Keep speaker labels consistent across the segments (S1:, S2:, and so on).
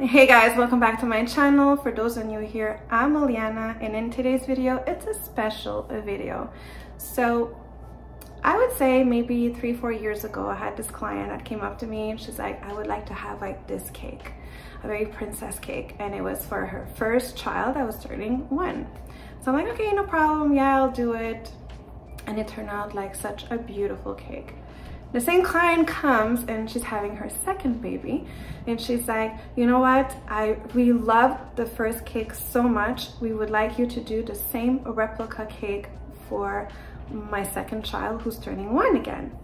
S1: Hey guys, welcome back to my channel. For those of you here, I'm Liliana, and in today's video, it's a special video. So I would say maybe 3-4 years ago, I had this client that came up to me and she's like, I would like to have like this cake, a very princess cake, and it was for her first child that was turning 1. So I'm like, okay, no problem, yeah, I'll do it. And it turned out like such a beautiful cake. The same client comes and she's having her second baby, and she's like, you know what, we loved the first cake so much, we would like you to do the same replica cake for my second child who's turning 1 again.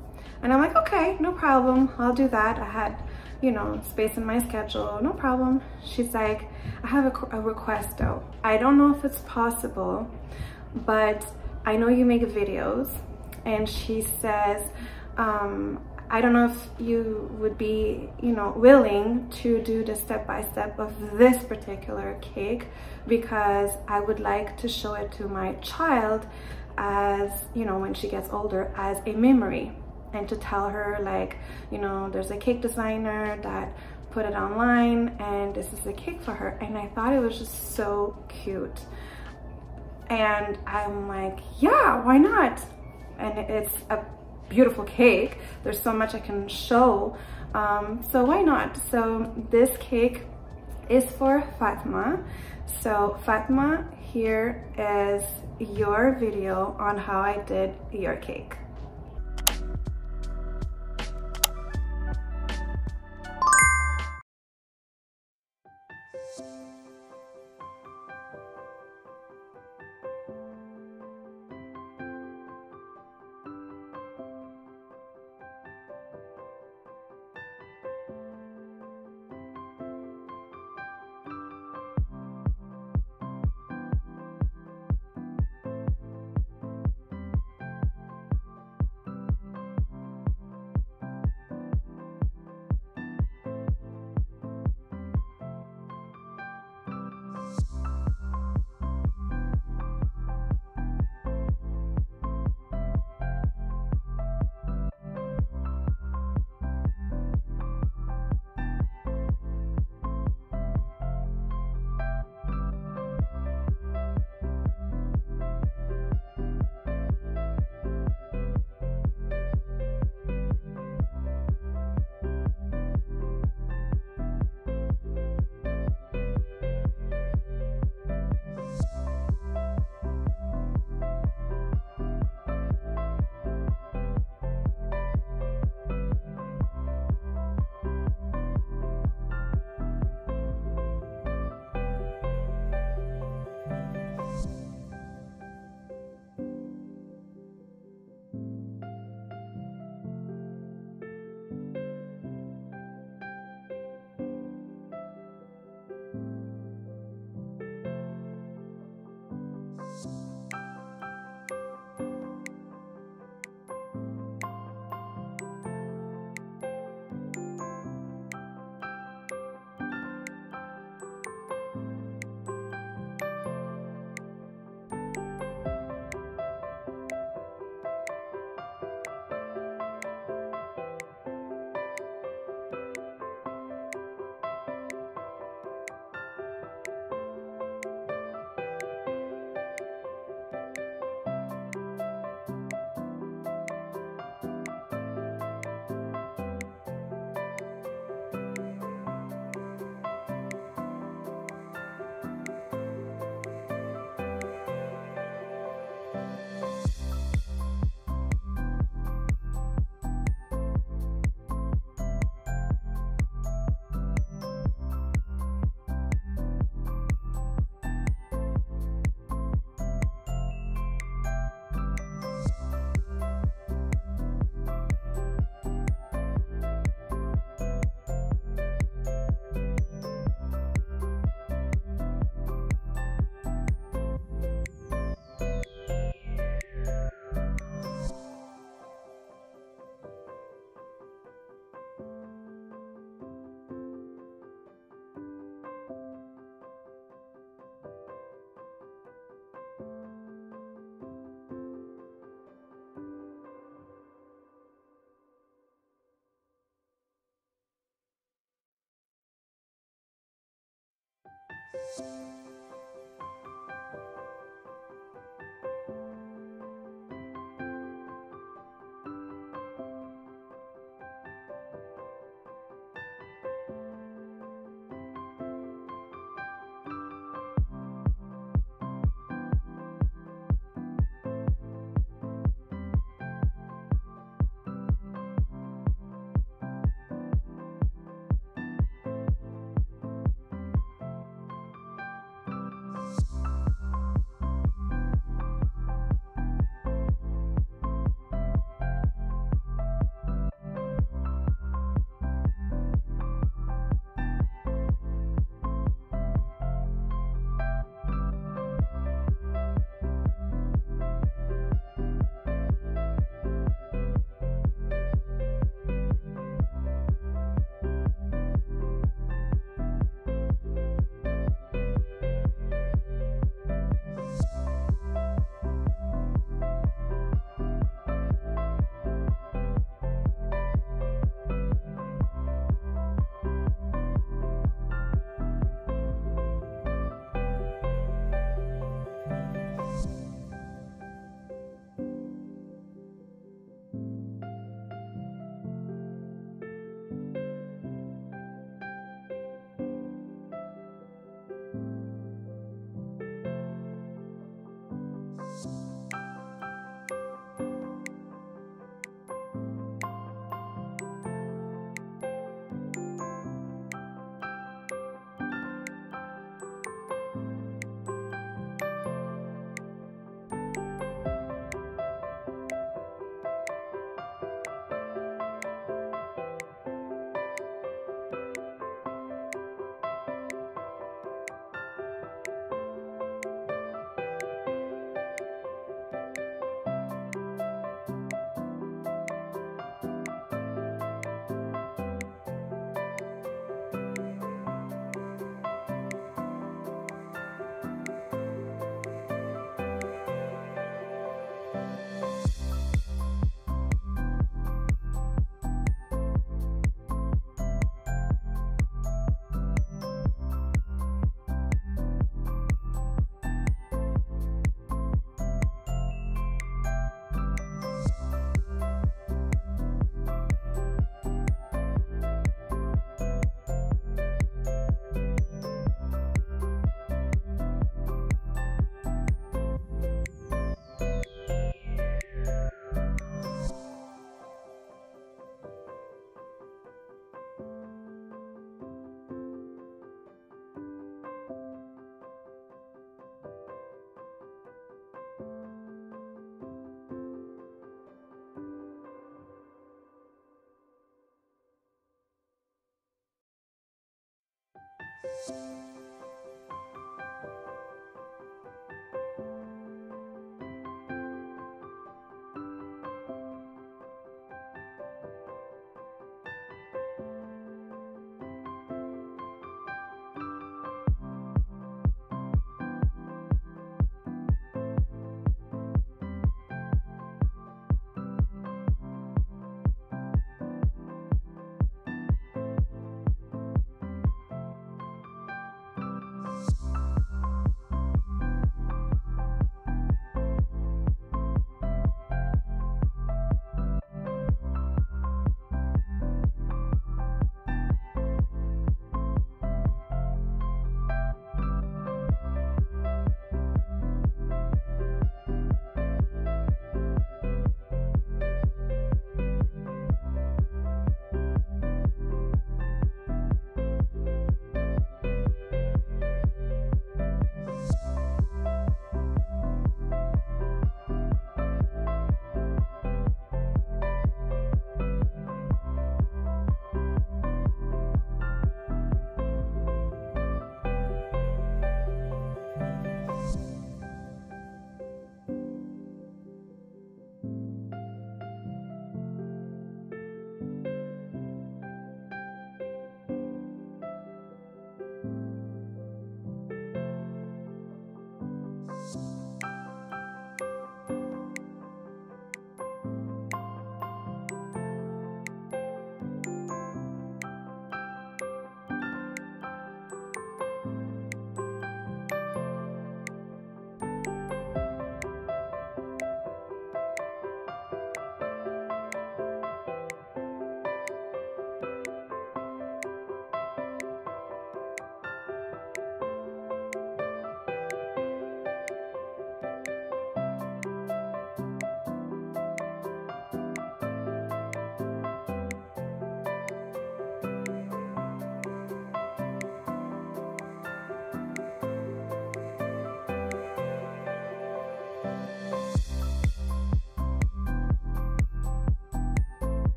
S1: And I'm like, okay, no problem, I'll do that. I had, you know, space in my schedule, no problem. She's like, I have a request though. I don't know if it's possible, but I know you make videos. And she says, I don't know if you would be, you know, willing to do the step-by-step of this particular cake, because I would like to show it to my child as, you know, when she gets older, as a memory, and to tell her like, you know, there's a cake designer that put it online and this is a cake for her. And I thought it was just so cute. And I'm like, yeah, why not? And it's a beautiful cake. There's so much I can show, so why not? So this cake is for Fatma. So Fatma, here is your video on how I did your cake.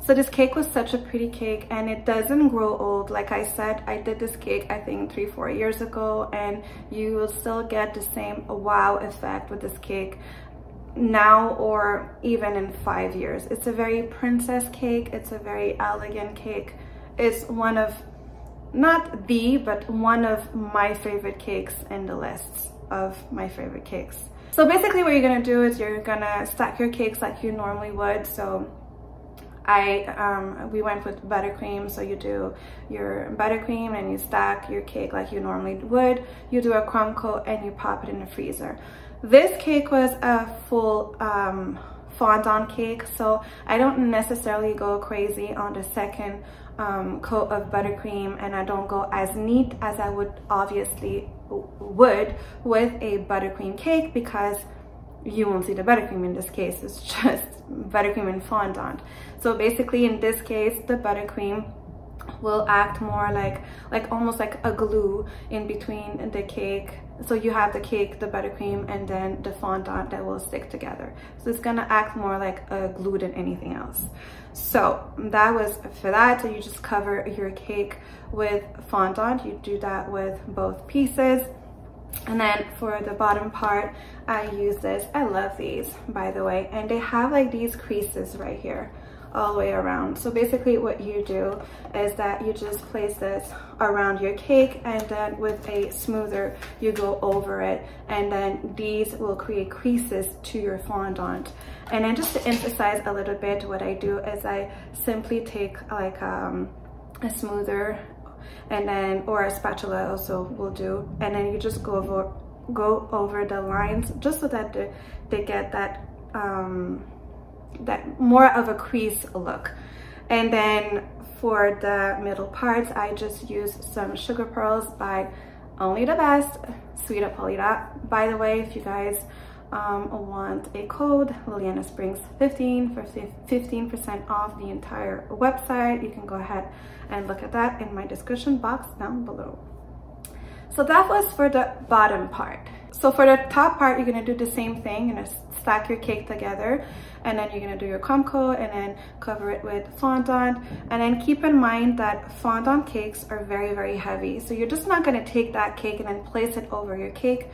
S1: So this cake was such a pretty cake, and it doesn't grow old. Like I said, I did this cake I think 3-4 years ago, and you will still get the same wow effect with this cake now or even in 5 years. It's a very princess cake. It's a very elegant cake. It's one of, not the, but one of my favorite cakes in the lists of my favorite cakes. So basically what you're gonna do is you're gonna stack your cakes like you normally would. So we went with buttercream, so you do your buttercream and you stack your cake like you normally would. You do a crumb coat and you pop it in the freezer. This cake was a full fondant cake, so I don't necessarily go crazy on the second coat of buttercream, and I don't go as neat as I would obviously would with a buttercream cake, because you won't see the buttercream in this case. It's just buttercream and fondant. So basically in this case, the buttercream will act more like almost like a glue in between the cake. So you have the cake, the buttercream, and then the fondant that will stick together. So it's gonna act more like a glue than anything else. So that was for that. So you just cover your cake with fondant. You do that with both pieces. And then for the bottom part, I use this. I love these, by the way, and they have like these creases right here all the way around. So basically what you do is that you just place this around your cake, and then with a smoother you go over it, and then these will create creases to your fondant. And then just to emphasize a little bit, what I do is I simply take like a smoother, and then, or a spatula also will do, and then you just go over the lines just so that they get that that more of a crease look. And then for the middle parts, I just use some sugar pearls by Only the Best, Sweet Apolita. By the way, if you guys want a code, Liliana Springs 15 for 15% off the entire website, you can go ahead and look at that in my description box down below. So that was for the bottom part. So for the top part, you're gonna do the same thing. You're gonna stack your cake together, and then you're gonna do your crumb coat and then cover it with fondant. And then keep in mind that fondant cakes are very, very heavy. So you're just not gonna take that cake and then place it over your cake.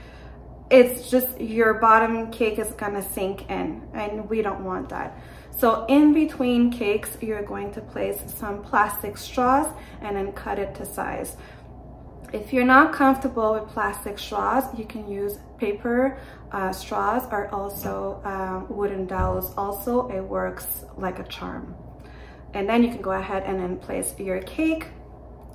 S1: It's just your bottom cake is gonna sink in, and we don't want that. So in between cakes, you're going to place some plastic straws and then cut it to size. If you're not comfortable with plastic straws, you can use paper straws, or also wooden dowels. Also, it works like a charm. And then you can go ahead and then place your cake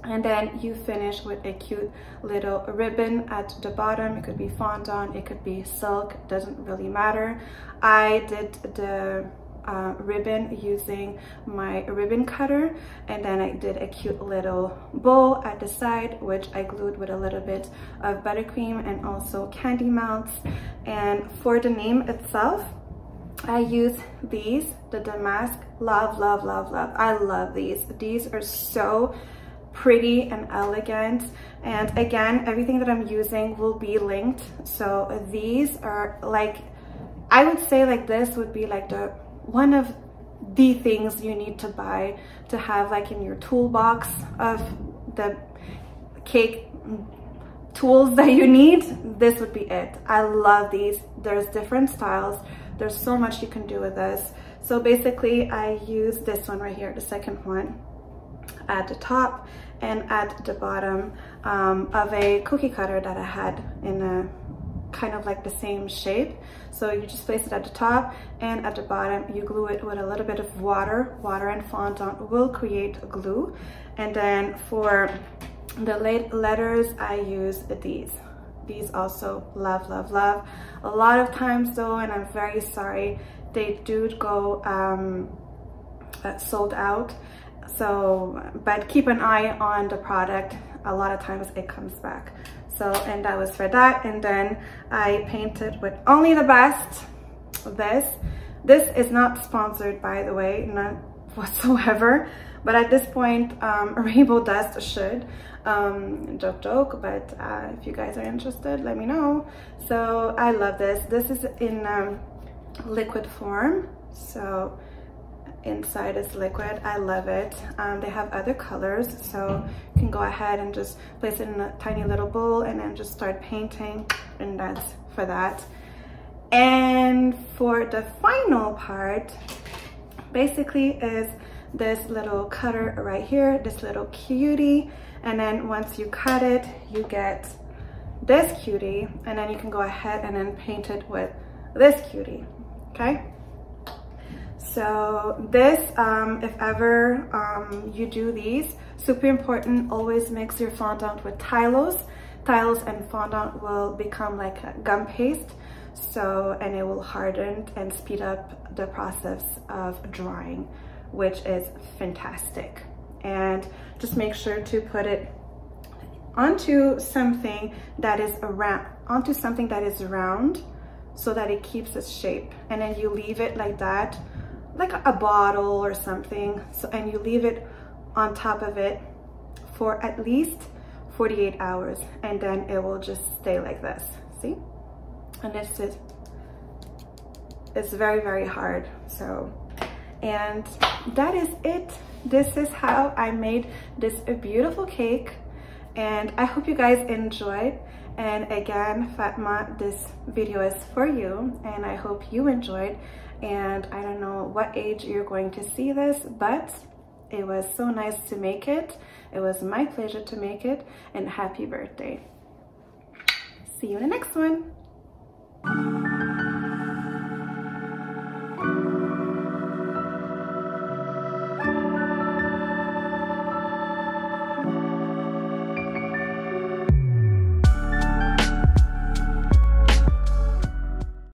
S1: And then you finish with a cute little ribbon at the bottom. It could be fondant, it could be silk, doesn't really matter. I did the ribbon using my ribbon cutter, and then I did a cute little bow at the side, which I glued with a little bit of buttercream and also candy melts. And for the name itself, I use these, the damask. Love, love, love, love. I love these. These are so pretty and elegant, and again, everything that I'm using will be linked. So these are like, I would say like this would be like the one of the things you need to buy to have like in your toolbox of the cake tools that you need. This would be it. I love these. There's different styles. There's so much you can do with this. So basically I use this one right here, the second one, at the top and at the bottom of a cookie cutter that I had in a kind of like the same shape. So you just place it at the top, and at the bottom you glue it with a little bit of water. Water and fondant will create glue. And then for the letters I use these. These also love, love, love. A lot of times though, and I'm very sorry, they do go sold out. So, but keep an eye on the product. A lot of times it comes back. So, and that was for that. And then I painted with only the best. This is not sponsored, by the way, not whatsoever. But at this point, Rainbow Dust should. Joke, but if you guys are interested, let me know. So I love this. This is in liquid form. So inside is liquid. I love it. They have other colors, so you can go ahead and just place it in a tiny little bowl and then just start painting, and that's for that. And for the final part, basically is this little cutter right here, this little cutie. And then once you cut it, you get this cutie, and then you can go ahead and then paint it with this cutie, okay? So this, if ever you do these, super important, always mix your fondant with Tylose. Tylose and fondant will become like a gum paste, so, and it will harden and speed up the process of drying, which is fantastic. And just make sure to put it onto something that is round, so that it keeps its shape. And then you leave it like that, like a bottle or something. So, and you leave it on top of it for at least 48 hours, and then it will just stay like this. See? And it's very, very hard. So, and that is it. This is how I made this beautiful cake, and I hope you guys enjoyed. And again, Fatma, this video is for you, and I hope you enjoyed. And I don't know what age you're going to see this, but it was so nice to make it. It was my pleasure to make it, and happy birthday. See you in the next one.